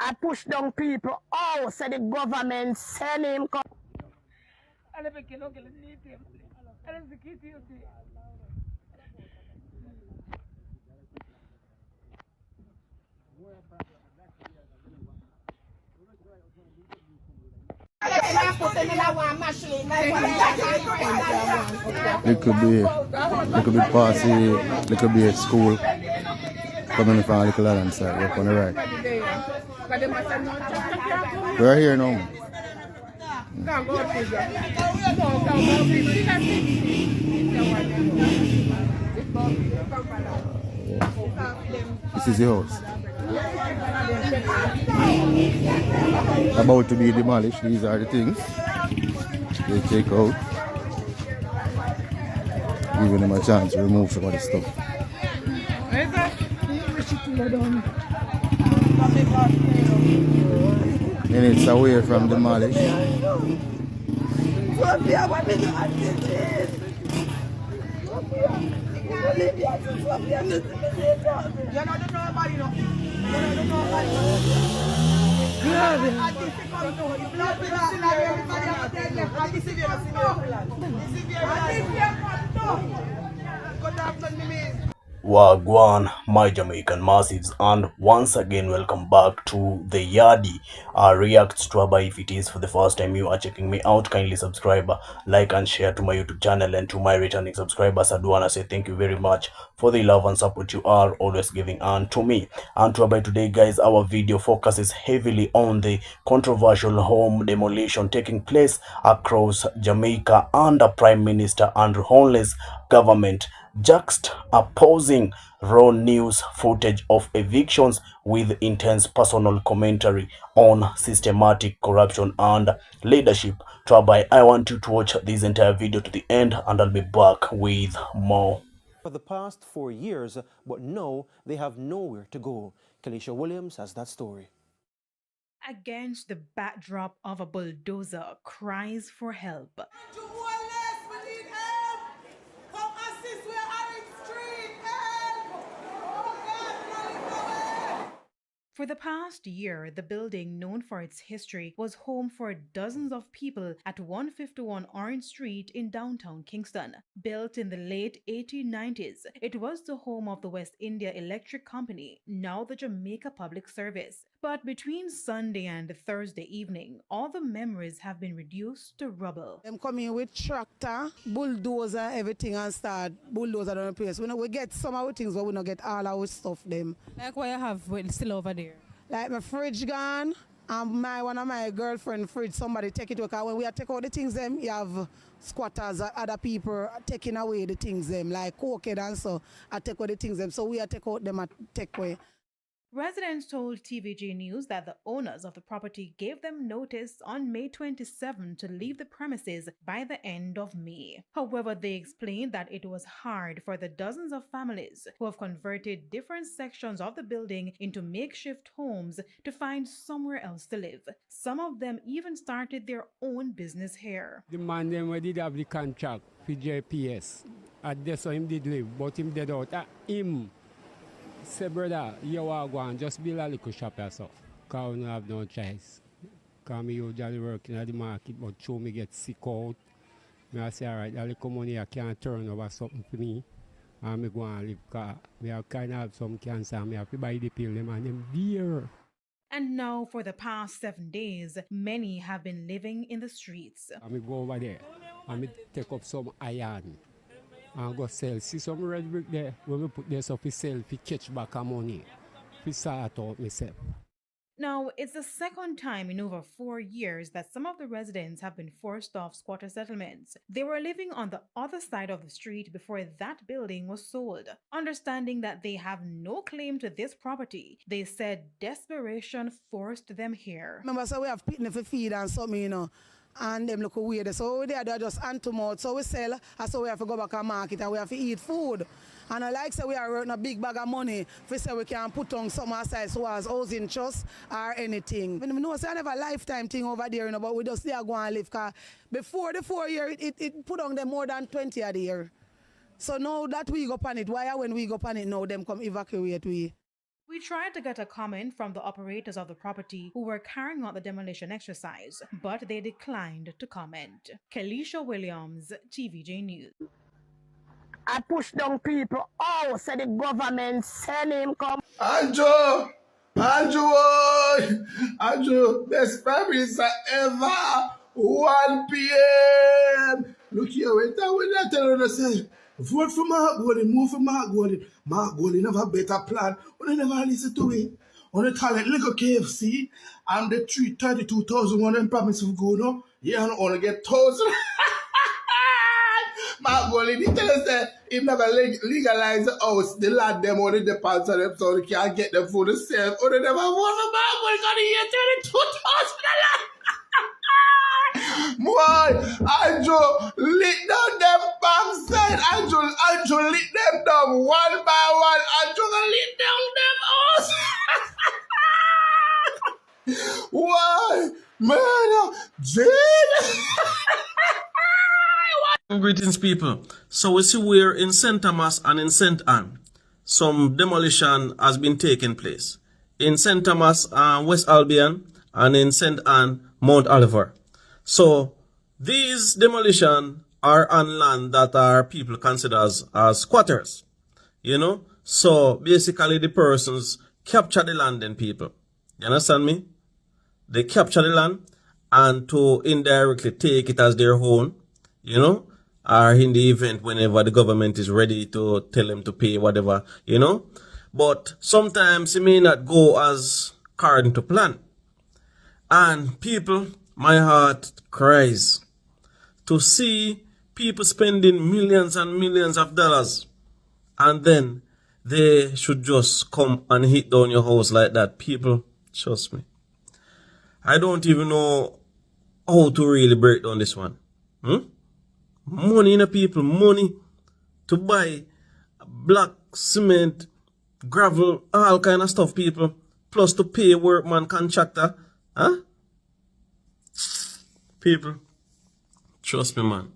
I push down people out, so the government send him. It could be passy, it could be at school. Coming from a little island side, we're on the right. We're here now. This is the house. About to be demolished. These are the things they take out. Giving them a chance to remove some of the stuff. And it's away from demolish. Wagwan, my Jamaican massives, and once again welcome back to the Yadi reacts to Aba. If it is for the first time you are checking me out, kindly subscribe, like and share to my YouTube channel, and to my returning subscribers I do want to say thank you very much for the love and support you are always giving and to me and to Aba. Today guys, our video focuses heavily on the controversial home demolition taking place across Jamaica under Prime Minister Andrew Holness's government, juxtaposing raw news footage of evictions with intense personal commentary on systematic corruption and leadership. Trabai, I want you to watch this entire video to the end and I'll be back with more. For the past 4 years, but now they have nowhere to go. Kalisha Williams has that story. Against the backdrop of a bulldozer, cries for help. For the past year, the building, known for its history, was home for dozens of people at 151 Orange Street in downtown Kingston. Built in the late 1890s, it was the home of the West India Electric Company, now the Jamaica Public Service. But between Sunday and Thursday evening, all the memories have been reduced to rubble. Them come in with tractor, bulldozer, everything, and start bulldozer down the place. We get some of the things, but we don't get all our stuff them. Like what you have still over there? Like my fridge gone, and one of my girlfriend fridge, somebody take it away. Because when we take out the things them, you have squatters, other people taking away the things them, like cokehead and so, I take out the things them. So we take out them and take away. Residents told TVG News that the owners of the property gave them notice on May 27 to leave the premises by the end of May. However, they explained that it was hard for the dozens of families who have converted different sections of the building into makeshift homes to find somewhere else to live. Some of them even started their own business here. The man them did have the contract for JPS. And that's how him did live, but him dead out. Him say, brother, you are going just build a little shop yourself. Because I don't have no choice. Because I usually work in the market, but show me get sick out. I say, all right, that little money I can't turn over something for me. And I go and live because I have kind of have some cancer and I have to buy the pill them and them beer. And now, for the past 7 days, many have been living in the streets. I go over there and I take up some iron. And go sell. See some red brick there. When we put this up, we sell, we catch back our money. We sort out myself. Now, it's the second time in over 4 years that some of the residents have been forced off squatter settlements. They were living on the other side of the street before that building was sold. Understanding that they have no claim to this property, they said desperation forced them here. Remember, so we have picnic for feed and something, you know. And them look weird. So they are just hand to mouth. So we sell, and so we have to go back and market and we have to eat food. And I like say we are earning a big bag of money. We say we can put on some aside so as housing trust or anything. We know say I never a lifetime thing over there, you know, but we just there go and live. Cause before the 4 year, it put on them more than 20 a year. So now that we go on it, why when we go on it now, them come evacuate we? We tried to get a comment from the operators of the property who were carrying out the demolition exercise, but they declined to comment. Kelisha Williams, TVJ News. I push down people. Oh, say the government send him come. Andrew! Andrew, best Prime Minister ever! 1 p.m. Look here, wait, I will not tell you, say, vote for Mark Golding, move for Mark Golding. Mark Golding have a better plan. But they never listen to it. On the talent, little KFC, and the 32,000 and promise of go, no? Yeah, I only get 1,000. Mark Golding, he tell us that he never legalize the house, the land them or the deposits on them so they can't get them for themselves. Or they never want for Mark Golding got here 32,000. Boy, Andrew lit down them bank side. Andrew lit them down one by one. Andrew lit down them house. Why? Man, jail. Greetings, people. So we see we're in St. Thomas and in St. Anne. Some demolition has been taking place. In St. Thomas, West Albion, and in St. Anne, Mount Oliver. So these demolition are on land that are people consider as squatters. You know? So basically the persons capture the land and people. You understand me? They capture the land and to indirectly take it as their own. You know? Or in the event whenever the government is ready to tell them to pay whatever, you know. But sometimes it may not go as according to plan. And people, my heart cries to see people spending millions and millions of dollars and then they should just come and hit down your house like that. People, trust me. I don't even know how to really break down this one. Money in the people, money to buy black cement, gravel, all kind of stuff, people. Plus to pay workman, contractor. Huh? People, trust me, man.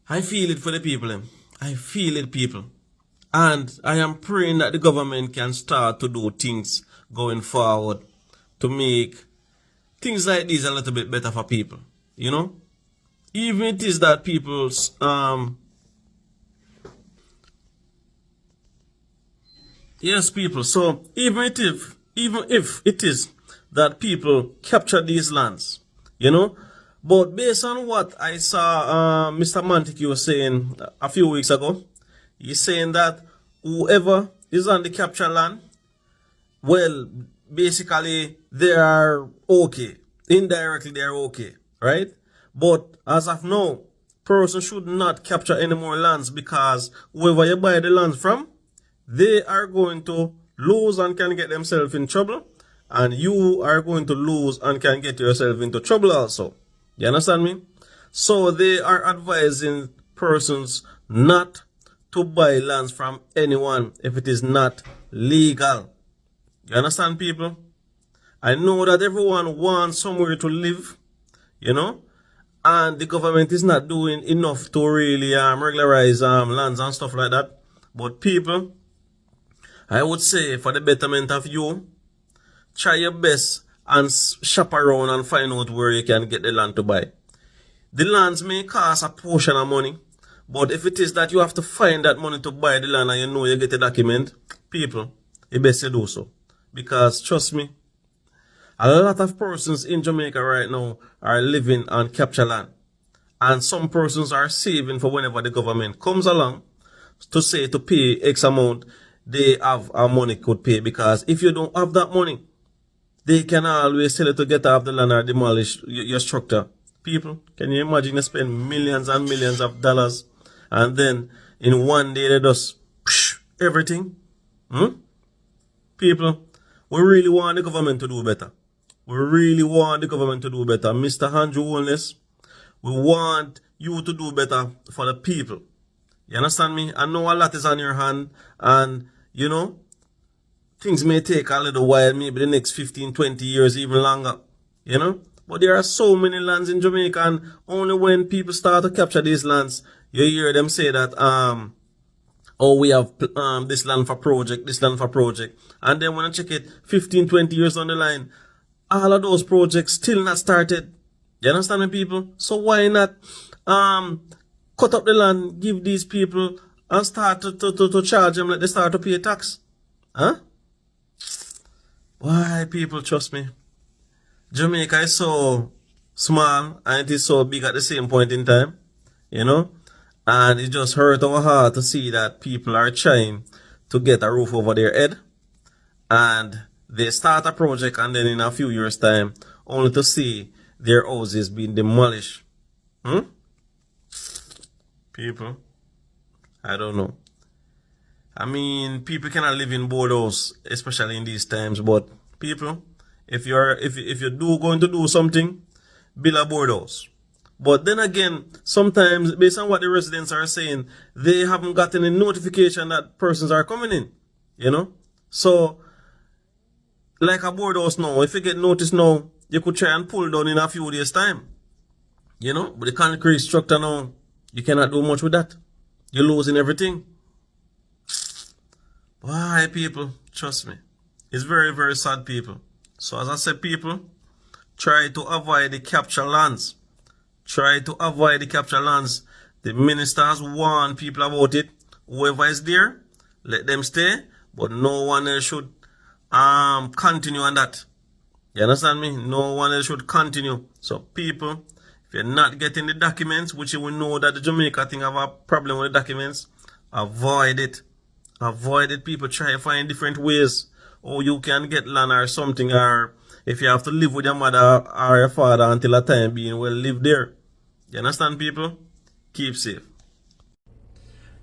I feel it for the people, them. I feel it, people. And I am praying that the government can start to do things going forward to make things like this a little bit better for people. You know? Even it is that people's yes, people. So even if it is that people capture these lands, you know, but based on what I saw Mr. Montague was saying a few weeks ago, he's saying that whoever is on the capture land, well, basically they are okay. Indirectly they are okay, right? But as of now, person should not capture any more lands because whoever you buy the lands from, they are going to lose and can get themselves in trouble. And you are going to lose and can get yourself into trouble also. You understand me? So they are advising persons not to buy lands from anyone if it is not legal. You understand, people? I know that everyone wants somewhere to live, you know? And the government is not doing enough to really regularize lands and stuff like that. But people, I would say for the betterment of you, try your best and shop around and find out where you can get the land to buy. The lands may cost a portion of money, but if it is that you have to find that money to buy the land and you know you get a document, people, you best to do so. Because trust me, a lot of persons in Jamaica right now are living on capture land. And some persons are saving for whenever the government comes along to say to pay X amount, they have money could pay. Because if you don't have that money, they can always tell you to get off the land or demolish your structure. People, can you imagine they spend millions and millions of dollars and then in one day they just everything? People, we really want the government to do better. We really want the government to do better. Mr. Andrew Holness, we want you to do better for the people. You understand me? I know a lot is on your hand and, you know, things may take a little while, maybe the next 15, 20 years, even longer, you know. But there are so many lands in Jamaica and only when people start to capture these lands, you hear them say that Oh, we have this land for project, this land for project. And then when I check it, 15, 20 years on the line, all of those projects still not started. You understand me, people? So why not cut up the land, give these people, and start to charge them like they start to pay tax? Huh? Why, people, trust me? Jamaica is so small and it is so big at the same point in time, you know? And it just hurt our heart to see that people are trying to get a roof over their head. And they start a project and then in a few years' time, only to see their houses being demolished. People, I don't know. I mean, people cannot live in boardhouse, especially in these times. But people, if you do going to do something, build a boardhouse. But then again, sometimes based on what the residents are saying, they haven't gotten any notification that persons are coming in. You know, so like a boardhouse now, if you get notice now, you could try and pull down in a few days' time. You know, but the concrete structure now, you cannot do much with that. You're losing everything. Why, people? Trust me. It's very, very sad, people. So as I said, people, try to avoid the capture lands. Try to avoid the capture lands. The ministers warn people about it. Whoever is there, let them stay. But no one else should continue on that. You understand me? No one else should continue. So people, if you're not getting the documents, which you will know that the Jamaica thing have a problem with the documents, avoid it. Avoid it, people. Try to find different ways. Or you can get land or something, or if you have to live with your mother or your father until a time being, well, live there. You understand, people? Keep safe.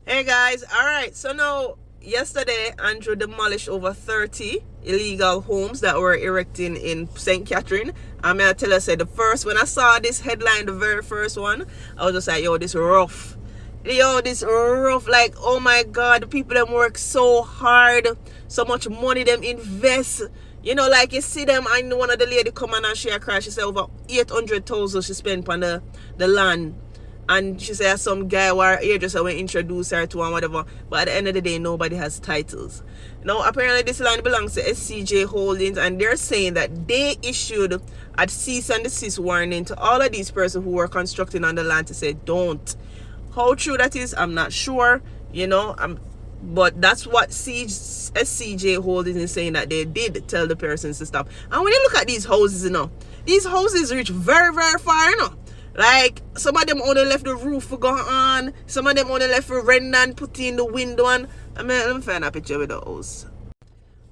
Hey guys, alright, so now yesterday Andrew demolished over 30 illegal homes that were erecting in St. Catherine. I'm gonna tell you, when I saw this headline, the very first one, I was just like, yo, this rough. Yo, this rough, like, oh my God, people them work so hard, so much money them invest. You know, like you see them, I know one of the lady come and she crash, she said over 800,000 she spent on the land. And she said some guy where hairdresser will introduce her to and whatever. But at the end of the day, nobody has titles. Now, apparently this land belongs to SCJ Holdings, and they're saying that they issued a cease and desist warning to all of these persons who were constructing on the land to say, don't. How true that is, I'm not sure, you know, but that's what SCJ Holdings is saying, that they did tell the persons to stop. And when you look at these houses, you know, these houses reach very, very far, you know. Like, some of them only left the roof for go on, some of them only left for rent and put in the window. And I mean, let me find a picture with the house.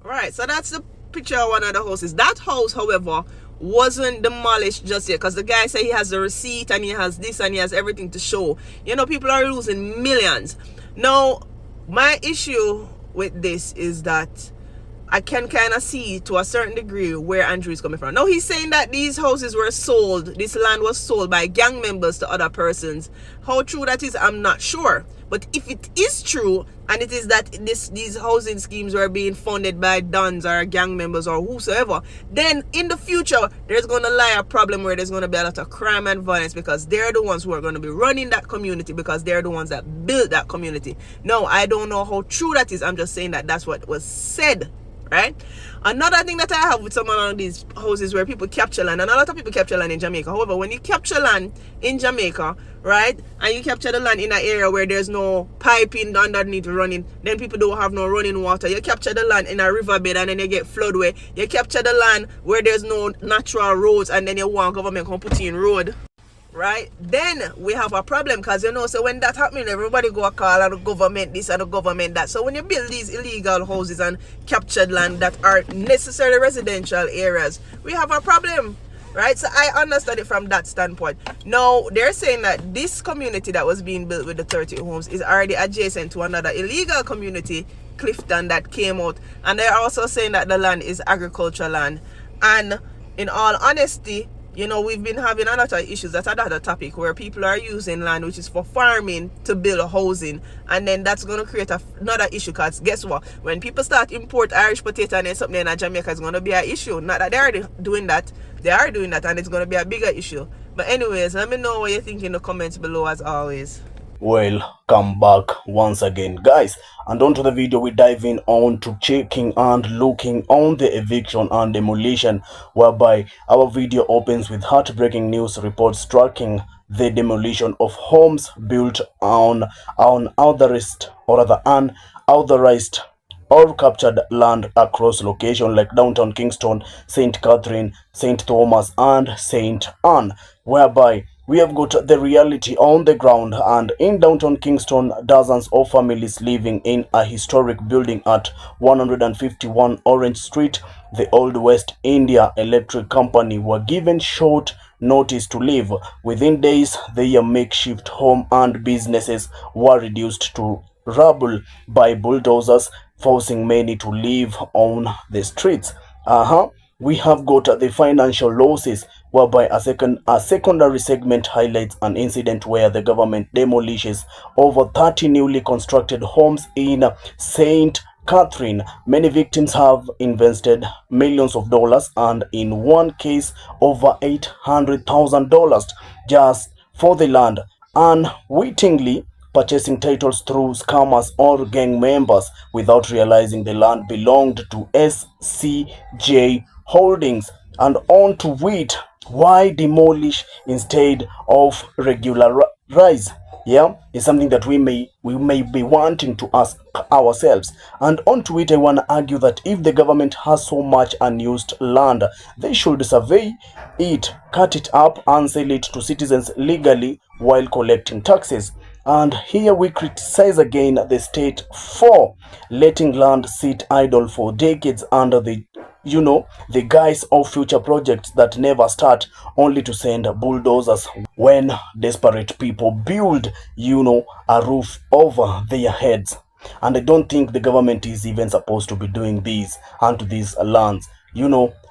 Right, so that's the picture of one of the houses. That house, however, wasn't demolished just yet, because the guy said he has the receipt and he has this and he has everything to show. You know, people are losing millions. Now, my issue with this is that I can kind of see to a certain degree where Andrew is coming from. Now, he's saying that these houses were sold, this land was sold by gang members to other persons. How true that is, I'm not sure. But if it is true, and it is that these housing schemes were being funded by dons or gang members or whosoever, then in the future, there's going to lie a problem where there's going to be a lot of crime and violence, because they're the ones who are going to be running that community, because they're the ones that built that community. No, I don't know how true that is. I'm just saying that that's what was said. Right? Another thing that I have with some of these houses where people capture land, and a lot of people capture land in Jamaica. However, when you capture land in Jamaica, right, and you capture the land in an area where there's no piping underneath running, then people don't have no running water. You capture the land in a riverbed and then you get floodway. You capture the land where there's no natural roads and then you want government to put in road. Right, then we have a problem, because you know, so when that happening, everybody go a call on the government this and the government that. So when you build these illegal houses and captured land that are necessarily residential areas, we have a problem, right? So I understand it from that standpoint. Now they're saying that this community that was being built with the 30 homes is already adjacent to another illegal community, Clifton, that came out, and they're also saying that the land is agricultural land. And in all honesty, you know, we've been having a lot of issues. That's another topic, where people are using land which is for farming to build a housing, and then that's going to create another issue, because guess what, when people start import Irish potato and then something in Jamaica, is going to be an issue. Not that they're already doing that, they are doing that, and it's going to be a bigger issue. But anyways, let me know what you think in the comments below, as always. welcome back once again, guys. And onto the video, we dive in on to checking and looking on the eviction and demolition, whereby our video opens with heartbreaking news reports tracking the demolition of homes built on unauthorized, or rather unauthorized or captured land across locations like downtown Kingston, St. Catherine, St. Thomas, and St. Anne, whereby we have got the reality on the ground. And in downtown Kingston, dozens of families living in a historic building at 151 Orange Street, the Old West India Electric Company, were given short notice to leave. Within days, their makeshift home and businesses were reduced to rubble by bulldozers, forcing many to live on the streets. We have got the financial losses, whereby a secondary segment highlights an incident where the government demolishes over 30 newly constructed homes in St. Catherine. Many victims have invested millions of dollars, and in one case over $800,000 just for the land, unwittingly purchasing titles through scammers or gang members without realizing the land belonged to SCJ Holdings. And on to wit, why demolish instead of regularize? Yeah, is something that we may be wanting to ask ourselves. And on to it, I want to argue that if the government has so much unused land, they should survey it, cut it up, and sell it to citizens legally while collecting taxes. And here we criticize again the state for letting land sit idle for decades under the guise of future projects that never start, only to send bulldozers when desperate people build a roof over their heads. And I don't think the government is even supposed to be doing this onto these lands.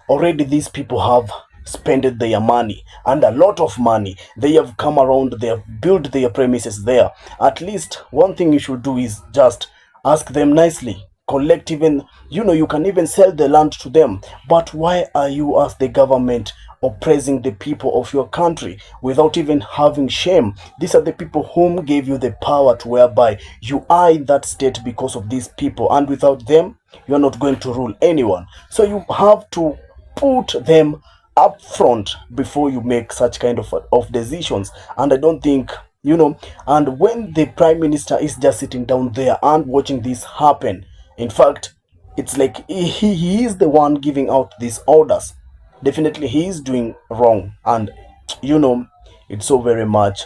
Already these people have spent their money, and a lot of money. They have come around, they have built their premises there. At least one thing you should do is just ask them nicely, collect even, you can even sell the land to them. But why are you, as the government, oppressing the people of your country without even having shame? These are the people whom gave you the power to whereby you are in that state because of these people, and without them you are not going to rule anyone. So you have to put them up front before you make such kind of decisions. And I don't think, and when the prime minister is just sitting down there and watching this happen, in fact, it's like he is the one giving out these orders. Definitely he is doing wrong. And it's so very much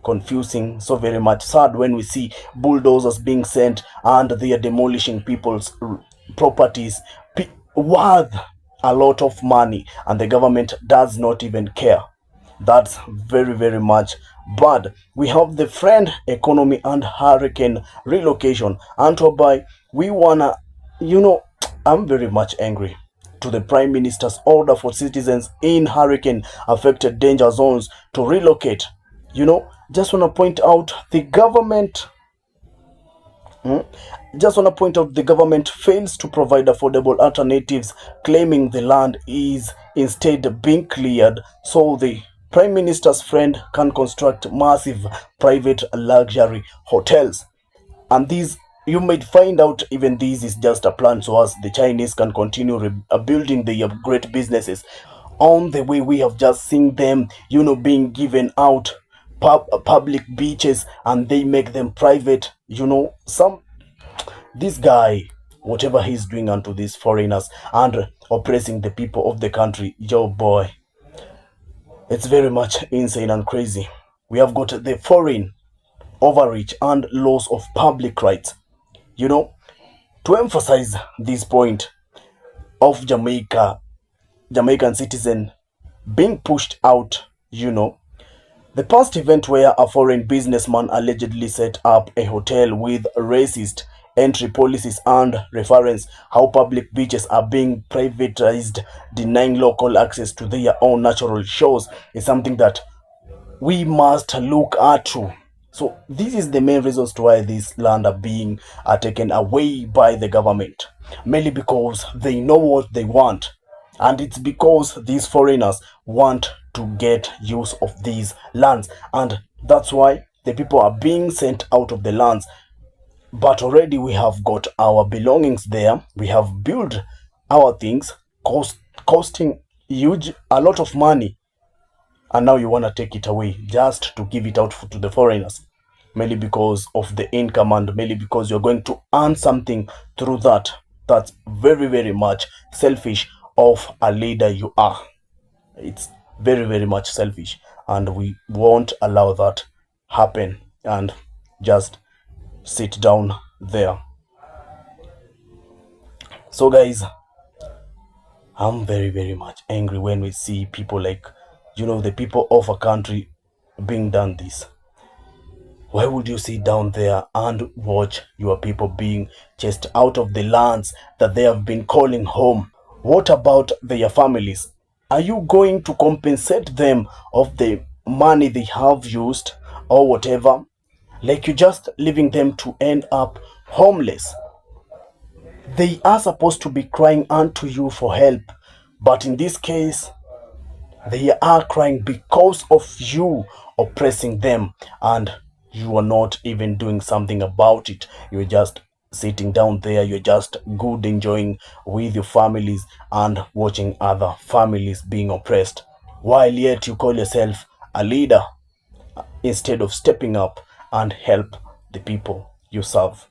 confusing, so very much sad when we see bulldozers being sent and they are demolishing people's properties worth a lot of money, and the government does not even care. That's very, very much bad. We have the friend economy and hurricane relocation, and whereby we wanna, I'm very much angry to the prime minister's order for citizens in hurricane affected danger zones to relocate. Just want to point out the government the government fails to provide affordable alternatives, claiming the land is instead being cleared so the prime minister's friend can construct massive private luxury hotels. And these, you might find out, even this is just a plan so as the Chinese can continue building their great businesses on the way we have just seen them, being given out public beaches, and they make them private. This guy, whatever he's doing unto these foreigners and oppressing the people of the country, yo boy, it's very much insane and crazy. We have got the foreign overreach and loss of public rights. To emphasize this point of Jamaican citizen being pushed out, the past event where a foreign businessman allegedly set up a hotel with racist entry policies and reference how public beaches are being privatized, denying local access to their own natural shores, is something that we must look at too. So this is the main reasons to why this land are being taken away by the government, mainly because they know what they want, and it's because these foreigners want to get use of these lands, and that's why The people are being sent out of the lands, but already we have got our belongings there. We have built our things, costing a lot of money, and now you want to take it away just to give it out to the foreigners, mainly because of the income and mainly because you're going to earn something through that. That's very, very much selfish of a leader you are. It's very, very much selfish, and we won't allow that happen. And just sit down there. So guys, I'm very, very much angry when we see people like, the people of a country being done this. Why would you sit down there and watch your people being chased out of the lands that they have been calling home? What about their families? Are you going to compensate them of the money they have used or whatever? Like, you're just leaving them to end up homeless. They are supposed to be crying unto you for help, but in this case, they are crying because of you oppressing them, and you are not even doing something about it. You're just sitting down there, you're just good enjoying with your families and watching other families being oppressed, while yet you call yourself a leader instead of stepping up and help the people you serve.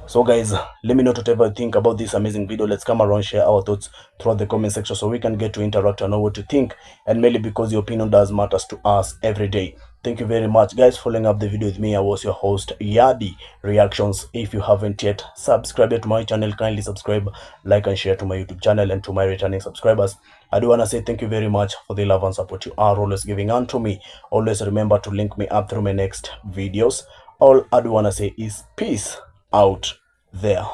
So guys, let me know whatever you think about this amazing video. Let's come around, share our thoughts throughout the comment section so we can get to interact and know what you think, and mainly because your opinion does matters to us every day. Thank you very much guys for following up the video with me. I was your host Yadi Reactions. If you haven't yet subscribed to my channel, kindly subscribe, like and share to my YouTube channel. And to my returning subscribers, I do want to say thank you very much for the love and support you are always giving unto me. Always remember to link me up through my next videos. All I do want to say is peace out there.